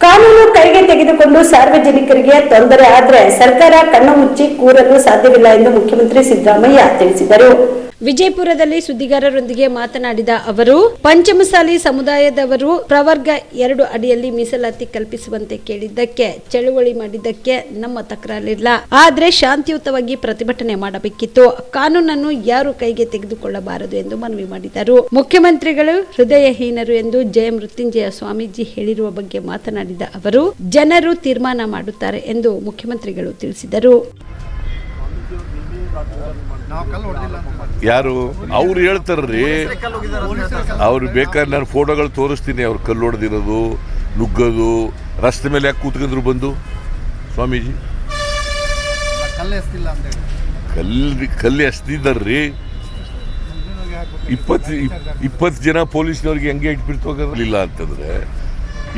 ಕಾನೂನು ಕೈಗೆ ತೆಗೆದುಕೊಂಡು ಸಾರ್ವಜನಿಕರಿಗೆ ತೊಂದರೆ ಆದರೆ ಸರ್ಕಾರ ಕಣ್ಣು ಮುಚ್ಚಿ ಕೂರಲು ಸಾಧ್ಯವಿಲ್ಲ ಎಂದು ಮುಖ್ಯಮಂತ್ರಿ ಸಿದ್ದರಾಮಯ್ಯ ತಿಳಿಸಿದರು. ವಿಜಯಪುರದಲ್ಲಿ ಸುದ್ದಿಗಾರರೊಂದಿಗೆ ಮಾತನಾಡಿದ ಅವರು, ಪಂಚಮಸಾಲಿ ಸಮುದಾಯದವರು ಪ್ರವರ್ಗ 2 ಅಡಿಯಲ್ಲಿ ಮೀಸಲಾತಿ ಕಲ್ಪಿಸುವಂತೆ ಕೇಳಿದ್ದಕ್ಕೆ, ಚಳುವಳಿ ಮಾಡಿದ್ದಕ್ಕೆ ನಮ್ಮ ತಕರಾರಿಲ್ಲ. ಆದರೆ ಶಾಂತಿಯುತವಾಗಿ ಪ್ರತಿಭಟನೆ ಮಾಡಬೇಕಿತ್ತು. ಕಾನೂನನ್ನು ಯಾರು ಕೈಗೆ ತೆಗೆದುಕೊಳ್ಳಬಾರದು ಎಂದು ಮನವಿ ಮಾಡಿದರು. ಮುಖ್ಯಮಂತ್ರಿಗಳು ಹೃದಯಹೀನರು ಎಂದು ಜಯಮೃತ್ಯುಂಜಯ ಸ್ವಾಮೀಜಿ ಹೇಳಿರುವ ಬಗ್ಗೆ ಮಾತನಾಡಿದ ಅವರು, ಜನರು ತೀರ್ಮಾನ ಮಾಡುತ್ತಾರೆ ಎಂದು ಮುಖ್ಯಮಂತ್ರಿಗಳು ತಿಳಿಸಿದರು. ಯಾರು ಅವ್ರು ಹೇಳ್ತಾರ್ರಿ, ಅವ್ರು ಬೇಕಾದ್ರೆ ನಾನು ಫೋಟೋಗಳು ತೋರಿಸ್ತೀನಿ. ಅವ್ರು ಕಲ್ಲು ಹೊಡೆದಿರೋದು, ನುಗ್ಗೋದು, ರಸ್ತೆ ಮೇಲೆ ಯಾಕೆ ಕೂತ್ಕೊಂಡ್ರು ಬಂದು ಸ್ವಾಮೀಜಿ? ಕಲ್ಲು ಎಸ್ತಿದ್ದಾರ್ರಿ. 20 ಜನ ಪೊಲೀಸ್ನವ್ರಿಗೆ ಹೆಂಗೆ ಇಟ್ಬಿಟ್ಟು ಹೋಗೋದಿಲ್ಲ ಅಂತಂದ್ರೆ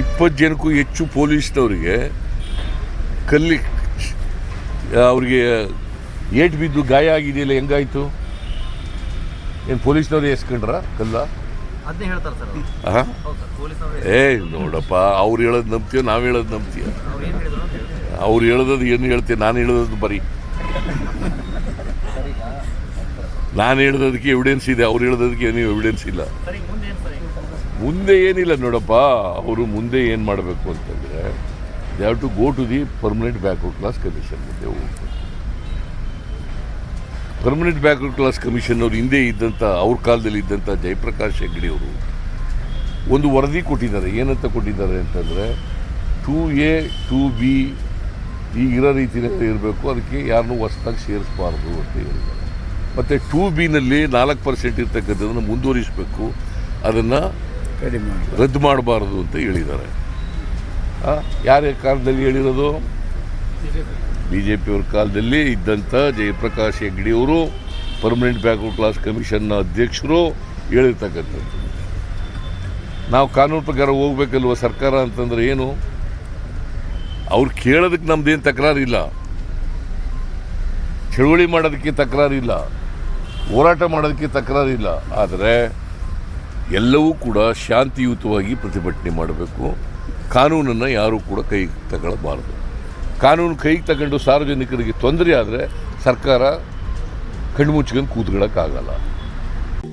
20 ಜನಕ್ಕೂ ಹೆಚ್ಚು ಪೊಲೀಸ್ನವ್ರಿಗೆ ಕಲ್ಲಿ ಅವ್ರಿಗೆ ಏಟ್ ಬಿದ್ದು ಗಾಯ ಆಗಿದೆಯಲ್ಲ, ಹೆಂಗಾಯ್ತು? ಏನು ಪೊಲೀಸ್ನವ್ರು ಎಸ್ಕೊಂಡ್ರ ಕಲ್ಲ? ನೋಡಪ್ಪ, ಅವ್ರು ಹೇಳೋದು ನಂಬ್ತೀಯ, ನಾವು ಹೇಳೋದು ನಂಬ್ತೀಯ? ಅವ್ರು ಹೇಳೋದು ಏನು ಹೇಳ್ತೀಯ, ನಾನು ಹೇಳೋದು ಬರೀ ನಾನು ಹೇಳೋದಕ್ಕೆ ಎವಿಡೆನ್ಸ್ ಇದೆ, ಅವ್ರು ಹೇಳೋದಕ್ಕೆ ಏನು ಎವಿಡೆನ್ಸ್ ಇಲ್ಲ. ಮುಂದೆ ಏನಿಲ್ಲ ನೋಡಪ್ಪ, ಅವರು ಮುಂದೆ ಏನು ಮಾಡಬೇಕು ಅಂತಂದರೆ they have to go to the permanent backward class commission. ಮುಂದೆ ಹೋಗ್ಬೇಕು. ಪರ್ಮನೆಂಟ್ ಬ್ಯಾಕ್ವರ್ಡ್ ಕ್ಲಾಸ್ ಕಮಿಷನ್ ಅವರು ಹಿಂದೆ ಇದ್ದಂಥ, ಅವ್ರ ಕಾಲದಲ್ಲಿ ಇದ್ದಂಥ ಜಯಪ್ರಕಾಶ್ ಹೆಗ್ಡೆ ಅವರು ಒಂದು ವರದಿ ಕೊಟ್ಟಿದ್ದಾರೆ. ಏನಂತ ಕೊಟ್ಟಿದ್ದಾರೆ ಅಂತಂದರೆ 2A 2B ಈಗಿರೋ ರೀತಿಯಲ್ಲಿ ಇರಬೇಕು, ಅದಕ್ಕೆ ಯಾರನ್ನೂ ಹೊಸದಾಗಿ ಸೇರಿಸಬಾರ್ದು ಅಂತ ಹೇಳಿದ್ದಾರೆ. ಮತ್ತು 2Bನಲ್ಲಿ 4% ಇರ್ತಕ್ಕಂಥದ್ದನ್ನು ಮುಂದುವರಿಸಬೇಕು, ಅದನ್ನು ರದ್ದು ಮಾಡಬಾರ್ದು ಅಂತ ಹೇಳಿದ್ದಾರೆ. ಯಾರ ಕಾಲದಲ್ಲಿ ಹೇಳಿರೋದು? BJP ಅವ್ರ ಕಾಲದಲ್ಲಿ ಇದ್ದಂಥ ಜಯಪ್ರಕಾಶ್ ಹೆಗ್ಡೆ ಅವರು, ಪರ್ಮನೆಂಟ್ ಬ್ಯಾಕ್ವರ್ಡ್ ಕ್ಲಾಸ್ ಕಮಿಷನ್ನ ಅಧ್ಯಕ್ಷರು ಹೇಳಿರ್ತಕ್ಕಂಥದ್ದು. ನಾವು ಕಾನೂನು ಪ್ರಕಾರ ಹೋಗ್ಬೇಕಲ್ವ ಸರ್ಕಾರ ಅಂತಂದ್ರೆ ಏನು? ಅವ್ರು ಕೇಳೋದಕ್ಕೆ ನಮ್ದೇನು ತಕರಾರಿಲ್ಲ, ಚಳುವಳಿ ಮಾಡೋದಕ್ಕೆ ತಕರಾರಿಲ್ಲ, ಹೋರಾಟ ಮಾಡೋದಕ್ಕೆ ತಕರಾರಿಲ್ಲ. ಆದರೆ ಎಲ್ಲವೂ ಕೂಡ ಶಾಂತಿಯುತವಾಗಿ ಪ್ರತಿಭಟನೆ ಮಾಡಬೇಕು. ಕಾನೂನನ್ನು ಯಾರೂ ಕೂಡ ಕೈಗೆ ತಗೊಳ್ಳಬಾರ್ದು. ಕಾನೂನು ಕೈಗೆ ತಗೊಂಡು ಸಾರ್ವಜನಿಕರಿಗೆ ತೊಂದರೆ ಆದರೆ ಸರ್ಕಾರ ಕಣ್ಮುಚ್ಕೊಂಡು ಕೂತ್ಕೊಳ್ಳೋಕ್ಕಾಗಲ್ಲ.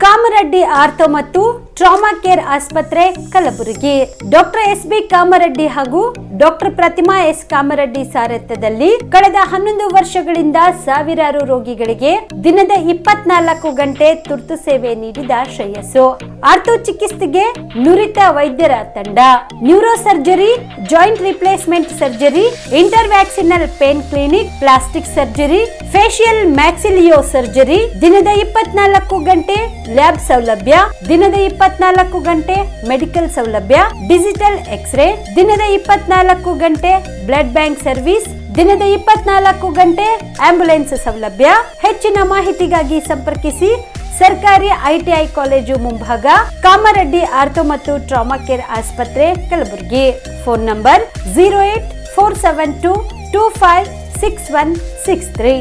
ಕಾಮರೆಡ್ಡಿ ಆರ್ಥೋ ಮತ್ತು ಟ್ರಾಮಾ ಕೇರ್ ಆಸ್ಪತ್ರೆ ಕಲಬುರಗಿ. ಡಾಕ್ಟರ್ SB ಕಾಮರೆಡ್ಡಿ ಹಾಗೂ ಡಾಕ್ಟರ್ ಪ್ರತಿಮಾ S ಕಾಮರೆಡ್ಡಿ ಸಾರಥ್ಯದಲ್ಲಿ ಕಳೆದ 11 ವರ್ಷಗಳಿಂದ ಸಾವಿರಾರು ರೋಗಿಗಳಿಗೆ ದಿನದ 24 ಗಂಟೆ ತುರ್ತು ಸೇವೆ ನೀಡಿದ ಶ್ರೇಯಸ್ಸು. ಆರ್ಥೋ ಚಿಕಿತ್ಸೆಗೆ ನುರಿತ ವೈದ್ಯರ ತಂಡ, neuro surgery, joint replacement surgery, interventional pain clinic, plastic surgery, facial maxillo surgery, ದಿನದ 24 ಗಂಟೆ ಲ್ಯಾಬ್ ಸೌಲಭ್ಯ, ದಿನದ 24 ಗಂಟೆ ಮೆಡಿಕಲ್ ಸೌಲಭ್ಯ, ಡಿಜಿಟಲ್ ಎಕ್ಸ್ರೇ, ದಿನದ 24 ಗಂಟೆ ಬ್ಲಡ್ ಬ್ಯಾಂಕ್ ಸರ್ವಿಸ್, ದಿನದ 24 ಗಂಟೆ ಆಂಬ್ಯುಲೆನ್ಸ್ ಸೌಲಭ್ಯ. ಹೆಚ್ಚಿನ ಮಾಹಿತಿಗಾಗಿ ಸಂಪರ್ಕಿಸಿ ಸರ್ಕಾರಿ ITI ಕಾಲೇಜು ಮುಂಭಾಗ, ಕಾಮರೆಡ್ಡಿ ಆರ್ಥೋ ಮತ್ತು ಟ್ರಾಮಾ ಕೇರ್ ಆಸ್ಪತ್ರೆ ಕಲಬುರಗಿ. Phone number 084722566163.